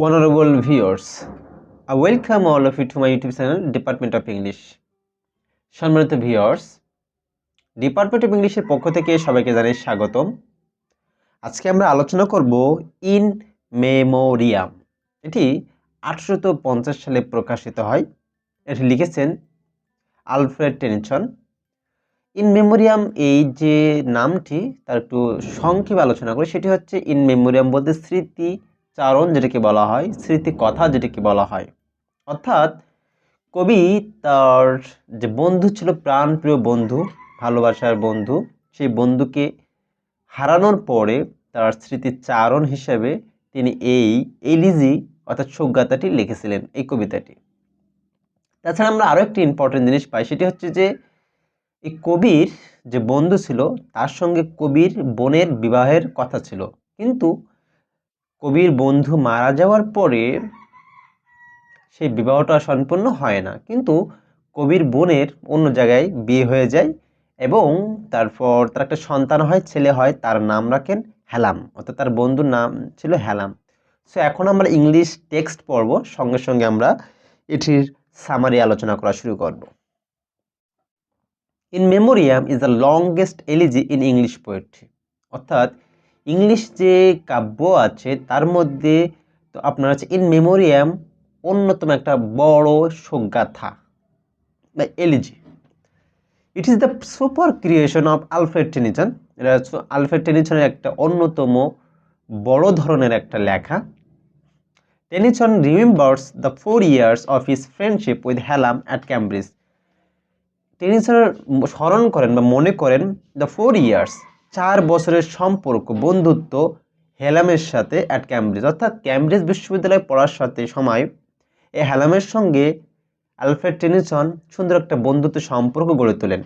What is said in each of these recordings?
Honorable viewers, I welcome all of you to my YouTube channel Department of English. সম্মানিত viewers, department of ইংলিশের পক্ষ থেকে সবাইকে জানাই স্বাগতম। আজকে আমরা আলোচনা করব ইন মেমোরিয়াম। এটি 1850 সালে প্রকাশিত হয়। এটি লিখেছেন আলফ্রেড টেনিসন। ইন মেমোরিয়াম এই যে নামটি তার একটু সংক্ষেপে আলোচনা করি। সেটি হচ্ছে ইন মেমোরিয়াম বলতে স্মৃতি চারণ যেটাকে বলা হয়, স্মৃতি কথা যেটাকে বলা হয়। অর্থাৎ কবি তার যে বন্ধু ছিল, প্রাণপ্রিয় বন্ধু, ভালোবাসার বন্ধু, সেই বন্ধুকে হারানোর পরে তার স্মৃতিচারণ হিসেবে তিনি এই এলিজি অর্থাৎ শোকগাথাটি লিখেছিলেন, এই কবিতাটি। তাছাড়া আমরা আরও একটি ইম্পর্টেন্ট জিনিস পাই, সেটি হচ্ছে যে এই কবির যে বন্ধু ছিল তার সঙ্গে কবির বোনের বিবাহের কথা ছিল, কিন্তু কবির বন্ধু মারা যাওয়ার পরে সেই বিবাহটা সম্পূর্ণ হয় না, কিন্তু কবির বোনের অন্য জায়গায় বিয়ে হয়ে যায় এবং তারপর তার একটা সন্তান হয়, ছেলে হয়, তার নাম রাখেন হেলাম, অর্থাৎ তার বন্ধুর নাম ছিল হেলাম। সো এখন আমরা ইংলিশ টেক্সট পড়ব, সঙ্গে সঙ্গে আমরা এটির সামারি আলোচনা করা শুরু করব। In memoriam is the longest elegy in English poetry. অর্থাৎ ইংলিশ যে কাব্য আছে তার মধ্যে তো আপনার হচ্ছে ইন মেমোরিয়াম অন্যতম একটা বড় শোকগাথা বা elegy. It is the super creation of Alfred Tennyson. এটা হচ্ছে আলফ্রেড টেনিসনের একটা অন্যতম বড় ধরনের একটা লেখা। Tennyson remembers the 4 years of his friendship with haulm at Cambridge. Tennyson স্মরণ করেন বা মনে করেন দ্য 4 years, 4 বছরের সম্পর্ক, বন্ধুত্ব হেলামের সাথে অ্যাট ক্যামব্রিজ, অর্থাৎ ক্যামব্রিজ বিশ্ববিদ্যালয়ে পড়ার সাথে সময় এই হেলামের সঙ্গে আলফ্রেড টেনিসন সুন্দর একটা বন্ধুত্ব সম্পর্ক গড়ে তোলেন।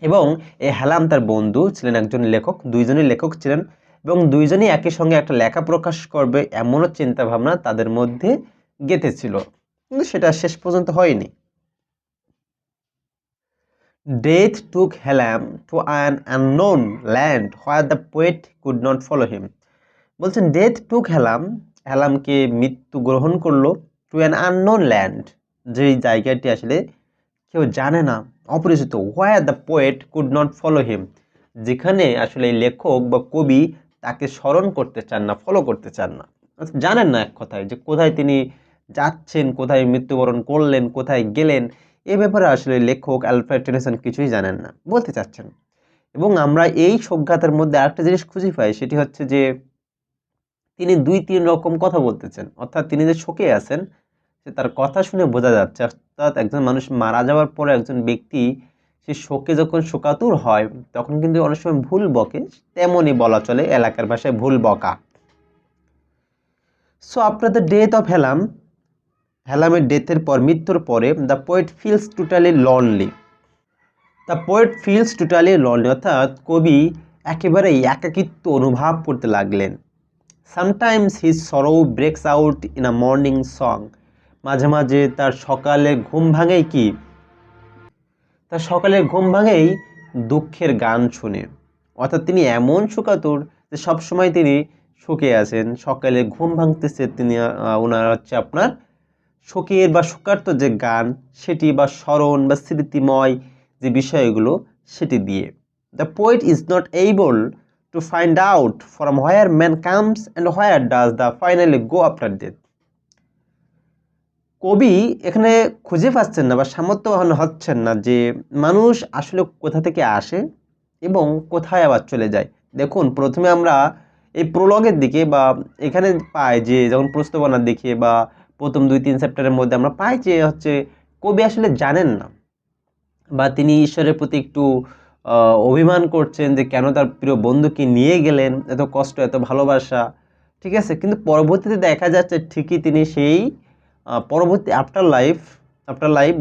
এবং এই হেলাম তার বন্ধু ছিলেন একজন লেখক, দুইজনই লেখক ছিলেন এবং দুইজনই একই সঙ্গে একটা লেখা প্রকাশ করবে এমনও চিন্তাভাবনা তাদের মধ্যে গেঁথেছিল, কিন্তু সেটা শেষ পর্যন্ত হয়নি। Death took Hallam to an unknown land where the poet could not follow him. বলছেন ডেথ টুক হেলাম, হেলামকে মৃত্যু গ্রহণ করলো, টু অ্যান আননোন ল্যান্ড, যেই জায়গাটি আসলে কেউ জানে না, অপরিচিত, where the poet could not follow him, যেখানে আসলে লেখক বা কবি তাকে স্মরণ করতে চান না, ফলো করতে চান না, জানেন না এক কথায় যে কোথায় তিনি যাচ্ছেন, কোথায় মৃত্যুবরণ করলেন, কোথায় গেলেন, এ ব্যাপারে আসলে লেখক আলফ্রেড টেনিসন কিছুই জানেন না, বলতে চাচ্ছেন। এবং আমরা এই শোকগাথার মধ্যে আরেকটা জিনিস খুঁজে পাই, সেটি হচ্ছে যে তিনি 2-3 রকম কথা বলতেছেন, অর্থাৎ তিনি যে শোকে আছেন সে তার কথা শুনে বোঝা যাচ্ছে। অর্থাৎ একজন মানুষ মারা যাওয়ার পরে একজন ব্যক্তি সে শোকে যখন শোকাতুর হয় তখন কিন্তু অনেক সময় ভুল বকে, তেমনই বলা চলে এলাকার ভাষায় ভুল বকা। So after the death of Hallam, হেলামের ডেথের পর, মৃত্যুর পরে, the poet feels totally lonely. The poet feels totally lonely, অর্থাৎ কবি একেবারে একাকিত্ব অনুভব করতে লাগলেন। সামটাইমস হিজ সরো ব্রেকস out in a morning song, মাঝে মাঝে তার সকালে ঘুম ভাঙেই কি, তার সকালের ঘুম ভাঙেই দুঃখের গান শুনে। অর্থাৎ তিনি এমন শোকাতুর যে সবসময় তিনি শোকে আছেন, সকালে ঘুম ভাঙতেছে তিনি ওনার হচ্ছে আপনার শোকের বা শোকার্ত যে গান সেটি বা স্মরণ বা স্মৃতিময় যে বিষয়গুলো সেটি দিয়ে। The poet is not able to find out from where man comes and where does the finally go after death. কবি এখানে খুঁজে পাচ্ছেন না বা সামর্থ্যবান হচ্ছেন না যে মানুষ আসলে কোথা থেকে আসে এবং কোথায় আবার চলে যায়। দেখুন, প্রথমে আমরা এই প্রোলগের দিকে বা এখানে পাই যে যখন প্রস্তাবনার দিকে বা প্রথম 2-3 চ্যাপ্টারের মধ্যে আমরা পাই যে হচ্ছে কবি আসলে জানেন না বা তিনি ঈশ্বরের প্রতি একটু অভিমান করছেন যে কেন তার প্রিয় বন্ধুকে নিয়ে গেলেন, এত কষ্ট, এত ভালোবাসা, ঠিক আছে। কিন্তু পরবর্তীতে দেখা যাচ্ছে ঠিকই তিনি সেই পরবর্তী আফটার লাইফ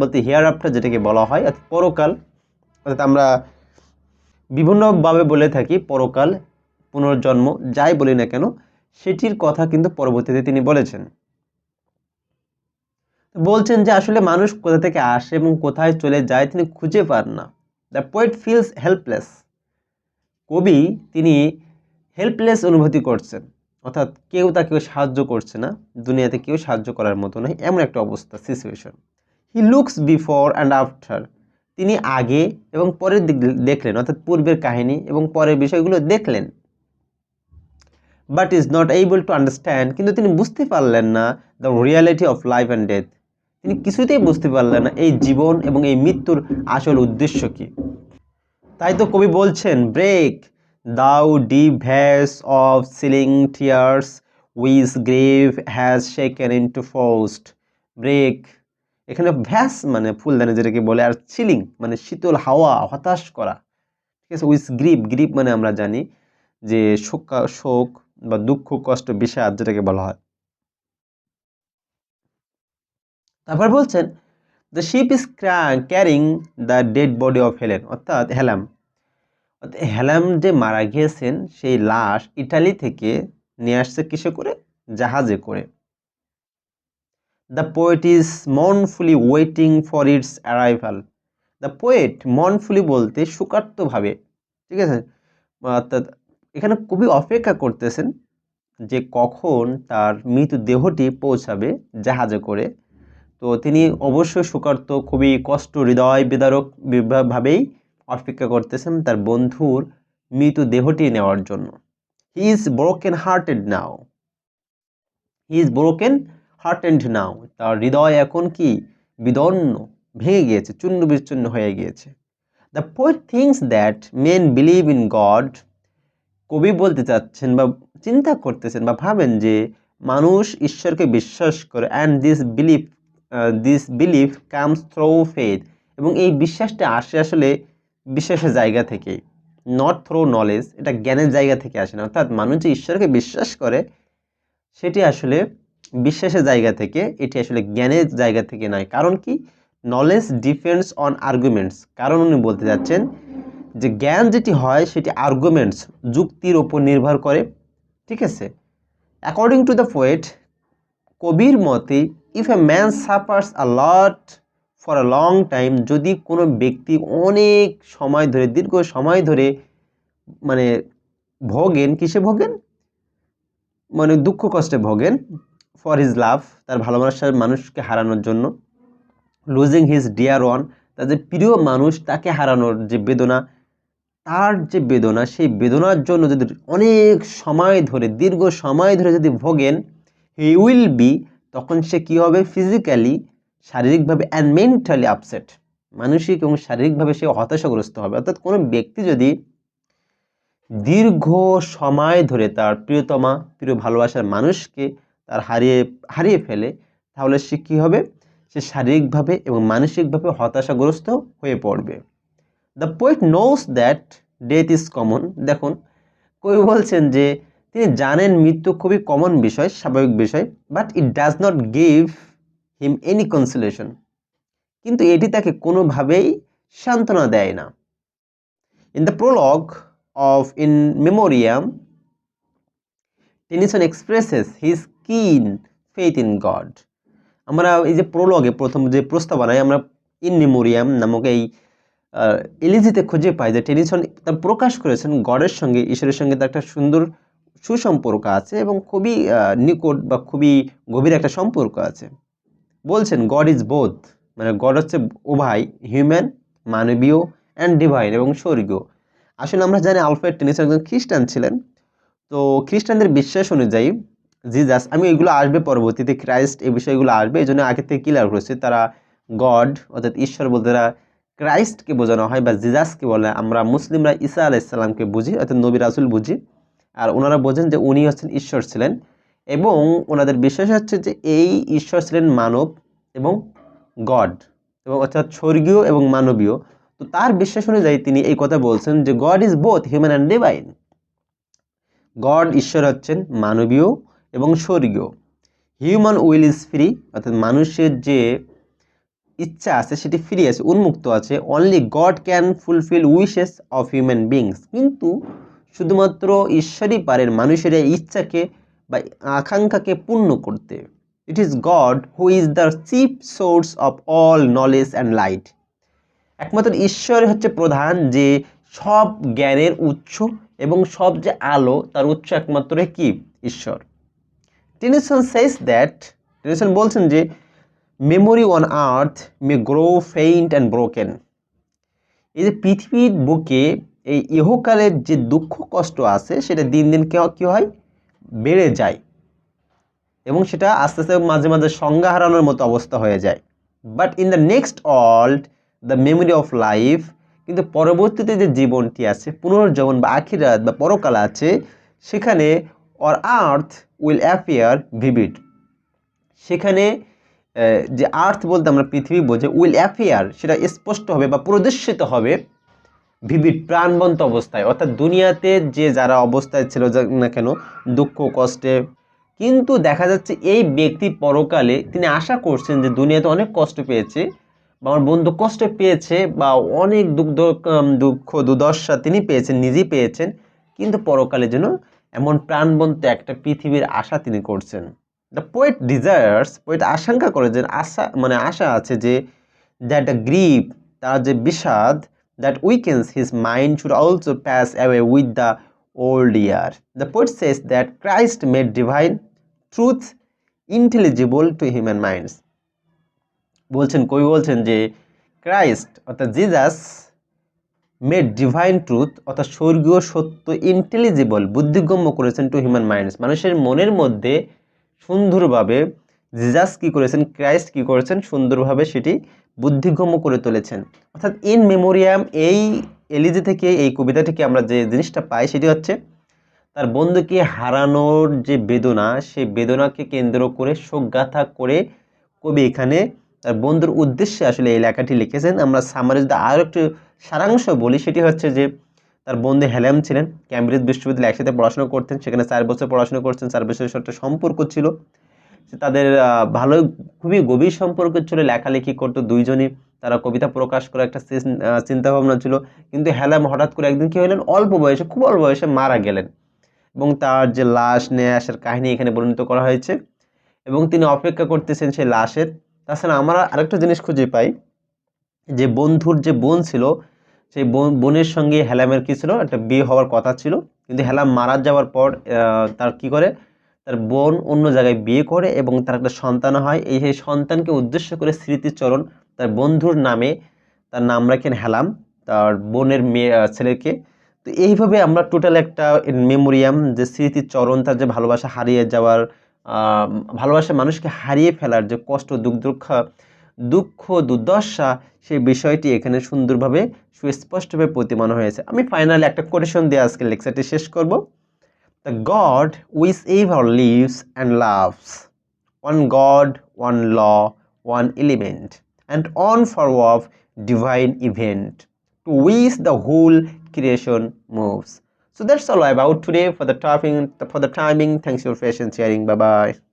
বলতে হিয়ার আফটার যেটাকে বলা হয়, অর্থাৎ পরকাল, অর্থাৎ আমরা বিভিন্নভাবে বলে থাকি পরকাল, পুনর্জন্ম, যাই বলি না কেন, সেটির কথা কিন্তু পরবর্তীতে তিনি বলেছেন। বলছেন যে আসলে মানুষ কোথা থেকে আসে এবং কোথায় চলে যায় তিনি খুঁজে পান না। দ্য পোয়েট ফিলস হেল্পলেস, কবি তিনি হেল্পলেস অনুভূতি করছেন, অর্থাৎ কেউ তাকে সাহায্য করছে না, দুনিয়াতে কেউ সাহায্য করার মতো নয়, এমন একটা অবস্থা, situation. He looks before and after, তিনি আগে এবং পরের দিক দেখলেন, অর্থাৎ পূর্বের কাহিনী এবং পরের বিষয়গুলো দেখলেন। But is not able to understand, কিন্তু তিনি বুঝতে পারলেন না the reality of life and death, তিনি কিছুতেই বুঝতে পারলেন না এই জীবন এবং এই মৃত্যুর আসল উদ্দেশ্য কি। তাই তো কবি বলছেন, break thou deep vase of chilling tears which grave has shaken into frost. Break, এখানে ভ্যাস মানে ফুলদানি যেটাকে বলে, আর সিলিং মানে শীতল হাওয়া, হতাশ করা, ঠিক আছে। উইথ গ্রিপ, গ্রিপ মানে আমরা জানি যে শোক বা দুঃখ, কষ্ট, বিষাদ যেটাকে বলা হয়। তারপর বলছেন, the ship is carrying the dead body of Helen, অর্থাৎ হেলাম, হেলাম যে মারা গিয়েছেন সেই লাশ ইটালি থেকে নিয়ে আসছে কিসে করে? জাহাজে করে। The poet is mournfully waiting for its arrival. The poet, mournfully বলতে শোকার্তভাবে, ঠিক আছে, অর্থাৎ এখানে কবি অপেক্ষা করতেছেন যে কখন তার মৃতদেহটি পৌঁছাবে জাহাজে করে। তো তিনি অবশ্যই শোকার্ত, খুবই কষ্ট, হৃদয় বিদারক ভাবেই অপেক্ষা করতেছেন তার বন্ধুর মৃতদেহটি নেওয়ার জন্য। He is broken hearted now, he is broken hearted now, তার হৃদয় এখন কি? বিদন্ন, ভেঙে গিয়েছে, চূর্ণ বিচূর্ণ হয়ে গিয়েছে। The poet thinks that men believe in God, কবি বলতে চাচ্ছেন বা চিন্তা করতেছেন বা ভাবেন যে মানুষ ঈশ্বরকে বিশ্বাস করে, and this belief comes through faith, এবং এই বিশ্বাসটা আসে আসলে বিশ্বাসের জায়গা থেকে, নট থ্রু নলেজ, এটা জ্ঞানের জায়গা থেকে আসে না। অর্থাৎ মানুষ যে ঈশ্বরকে বিশ্বাস করে সেটি আসলে বিশ্বাসের জায়গা থেকে, এটি আসলে জ্ঞানের জায়গা থেকে নয়। কারণ কি? নলেজ ডিপেন্ডস অন আর্গুমেন্টস, কারণ উনি বলতে যাচ্ছেন যে জ্ঞান যেটি হয় সেটি আর্গুমেন্টস, যুক্তির ওপর নির্ভর করে, ঠিক আছে। অ্যাকর্ডিং টু দ্য পোয়েট, কবির মতে, if a man suffers a lot for a long time, যদি কোনো ব্যক্তি অনেক সময় ধরে, দীর্ঘ সময় ধরে মানে ভোগেন, কিসে ভোগেন? মানে দুঃখ কষ্টে ভোগেন, ফর হিজ লাভ, তার ভালোবাসার মানুষকে হারানোর জন্য, লুজিং হিজ ডিয়ার ওয়ান, তার যে প্রিয় মানুষ তাকে হারানোর যে বেদনা, তার যে বেদনা, সেই বেদনার জন্য যদি অনেক সময় ধরে, দীর্ঘ সময় ধরে যদি ভোগেন, হি উইল বি, তখন সে কী হবে? ফিজিক্যালি, শারীরিকভাবে, অ্যান্ড মেন্টালি আপসেট, মানসিক এবং শারীরিকভাবে সে হতাশাগ্রস্ত হবে। অর্থাৎ কোনো ব্যক্তি যদি দীর্ঘ সময় ধরে তার প্রিয়তমা, প্রিয় ভালোবাসার মানুষকে তার হারিয়ে ফেলে, তাহলে সে কী হবে? সে শারীরিকভাবে এবং মানসিকভাবে হতাশাগ্রস্ত হয়ে পড়বে। The poet knows that death is common, দেখুন কবি বলছেন যে তিনি জানেন মৃত্যু খুবই কমন বিষয়, স্বাভাবিক বিষয়, but it does not give him any consolation, কিন্তু এটি তাকে কোনোভাবেই সান্ত্বনা দেয় না। In the prologue of in memoriam, Tennyson expresses his keen faith in God. আমরা এই যে প্রোলগে, প্রথম যে প্রস্তাবনায় আমরা ইন মেমোরিয়াম নামক এই এলিজিতে খুঁজে পাই যে টেনিসন তার প্রকাশ করেছেন গডের সঙ্গে, ঈশ্বরের সঙ্গে তার একটা সুন্দর সুসম্পর্ক আছে এবং খুবই নিকট বা খুবই গভীর একটা সম্পর্ক আছে। বলছেন গড ইজ বোথ, মানে গড হচ্ছে উভয়, হিউম্যান মানবীয়, অ্যান্ড ডিভাইন এবং স্বর্গীয়। আসলে আমরা জানি আলফ্রেড টেনিসন একজন খ্রিস্টান ছিলেন। তো খ্রিস্টানদের বিশ্বাস অনুযায়ী জিজাস, আমি এগুলো আসবে পরবর্তীতে, ক্রাইস্ট, এই বিষয়গুলো আসবে, এই জন্য আগে থেকে ক্লিয়ার করেছে, তারা গড অর্থাৎ ঈশ্বর বলতে তারা ক্রাইস্টকে বোঝানো হয় বা জিজাসকে বলে। আমরা মুসলিমরা ঈসা আলাইসাল্লামকে বুঝি, অর্থাৎ নবী রাসুল বুঝি, আর ওনারা বোঝেন যে উনি হচ্ছেন ঈশ্বর ছিলেন, এবং ওনাদের বিশ্বাস হচ্ছে যে এই ঈশ্বর ছিলেন মানব এবং গড, এবং অর্থাৎ স্বর্গীয় এবং মানবীয়। তো তার বিশ্বাস অনুযায়ী তিনি এই কথা বলছেন যে god is both human and divine, god ঈশ্বর হচ্ছেন মানবীয় এবং স্বর্গীয়। হিউম্যান উইল ইজ ফ্রি, অর্থাৎ মানুষের যে ইচ্ছা আছে সেটি ফ্রি আছে, উন্মুক্ত আছে। Only god can fulfil wishes of human beings, কিন্তু শুধুমাত্র ঈশ্বরই পারেন মানুষের এই ইচ্ছাকে বা আকাঙ্ক্ষাকে পূর্ণ করতে। It is god who is the chief source of all knowledge and light, একমাত্র ঈশ্বর হচ্ছে প্রধান যে সব জ্ঞানের উৎস এবং সব যে আলো তার উৎস একমাত্র কি ঈশ্বর টেনিসন বলছেন যে memory on earth May grow faint and broken এই যে পৃথিবীর বুকে এই ইহকালের যে দুঃখ কষ্ট আছে সেটা দিন দিন কি হয় বেড়ে যায় এবং সেটা আস্তে আস্তে মাঝে মাঝে সংজ্ঞা হারানোর মতো অবস্থা হয়ে যায় but in the next world the memory of life কিন্তু পরবর্তীতে যে জীবনটি আছে পুনর্জীবন বা আখিরাত বা পরকাল আছে সেখানে or earth will appear vivid সেখানে যে আর্থ বলতে আমরা পৃথিবী বোঝে উইল অ্যাপিয়ার সেটা স্পষ্ট হবে বা প্রদর্শিত হবে ভিভিড প্রাণবন্ত অবস্থায় অর্থাৎ দুনিয়াতে যে যারা অবস্থায় ছিল না কেন দুঃখ কষ্টে কিন্তু দেখা যাচ্ছে এই ব্যক্তি পরকালে তিনি আশা করছেন যে দুনিয়াতে অনেক কষ্ট পেয়েছে বা আমার বন্ধু কষ্ট পেয়েছে বা অনেক দুঃখ দুর্দশা তিনি পেয়েছেন নিজেই পেয়েছেন কিন্তু পরকালে যেন এমন প্রাণবন্ত একটা পৃথিবীর আশা তিনি করছেন দ্য পোয়েট আশঙ্কা করে যে আশা আছে যে দ্যাট দ্য গ্রিপ তার যে বিষাদ that weakens his mind should also pass away with the old year. The poet says that Christ made divine truth intelligible to human minds. কবি বলছেন যে ক্রাইস্ট অর্থাৎ জিজাস মেড ডিভাইন ট্রুথ অর্থাৎ স্বর্গীয় সত্য ইন্টেলিজিবল বুদ্ধিগম্য করেছেন টু হিউম্যান মাইন্ডস মানুষের মনের মধ্যে সুন্দরভাবে জিজাস কি করেছেন ক্রাইস্ট কি করেছেন সুন্দরভাবে সেটি বুদ্ধিগম্য করে তুলেছেন অর্থাৎ ইন মেমোরিয়াম এই এলিজি থেকে এই কবিতা থেকে আমরা যে জিনিসটা পাই সেটি হচ্ছে তার বন্ধুকে হারানোর যে বেদনা সেই বেদনাকে কেন্দ্র করে শোকগাথা করে কবি এখানে তার বন্ধুর উদ্দেশ্যে আসলে এই লেখাটি লিখেছেন আমরা সামারি যদি আরও একটু সারাংশ বলি সেটি হচ্ছে যে তার বন্ধু হেলেম ছিলেন ক্যামব্রিজ বিশ্ববিদ্যালয়ে একসাথে পড়াশোনা করতেন সেখানে 4 বছর পড়াশোনা করছেন 4 বছরের একটা সম্পর্ক ছিল তাদের ভালোই খুবই গভীর সম্পর্ক ছিল লেখালেখি করতো দুইজনই তারা কবিতা প্রকাশ করার একটা চিন্তা ভাবনা ছিল কিন্তু হেলাম হঠাৎ করে একদিন কি হলেন খুব অল্প বয়সে মারা গেলেন এবং তার যে লাশ নিয়ে আসার কাহিনী এখানে বর্ণিত করা হয়েছে এবং তিনি অপেক্ষা করতেছেন সেই লাশের তাছাড়া আমরা আরেকটা জিনিস খুঁজে পাই যে বন্ধুর যে বোন ছিল সেই বোনের সঙ্গে হেলামের কি ছিল একটা বিয়ে হওয়ার কথা ছিল কিন্তু হেলাম মারা যাওয়ার পর তার কি করে তার বোন অন্য জায়গায় বিয়ে করে এবং তার একটা সন্তান হয় এই সন্তানকে উদ্দেশ্য করে স্মৃতিচরণ তার বন্ধুর নামে তার নাম রাখেন হেলাম তার বোনের ছেলেকে তো এইভাবে আমরা টোটাল একটা মেমোরিয়াম যে স্মৃতিচরণ তার যে ভালোবাসা হারিয়ে যাওয়ার ভালোবাসা মানুষকে হারিয়ে ফেলার যে কষ্ট দুঃখ দুর্দশা সেই বিষয়টি এখানে সুন্দরভাবে সুস্পষ্টভাবে প্রতিমান হয়েছে আমি ফাইনালি একটা কোটেশন দিয়ে আজকে লেকচারটি শেষ করব The God which ever lives and loves, one God, one law, one element, and one form of divine event, to which the whole creation moves. So that's all about today for the timing. Thanks for your patience sharing. Bye bye.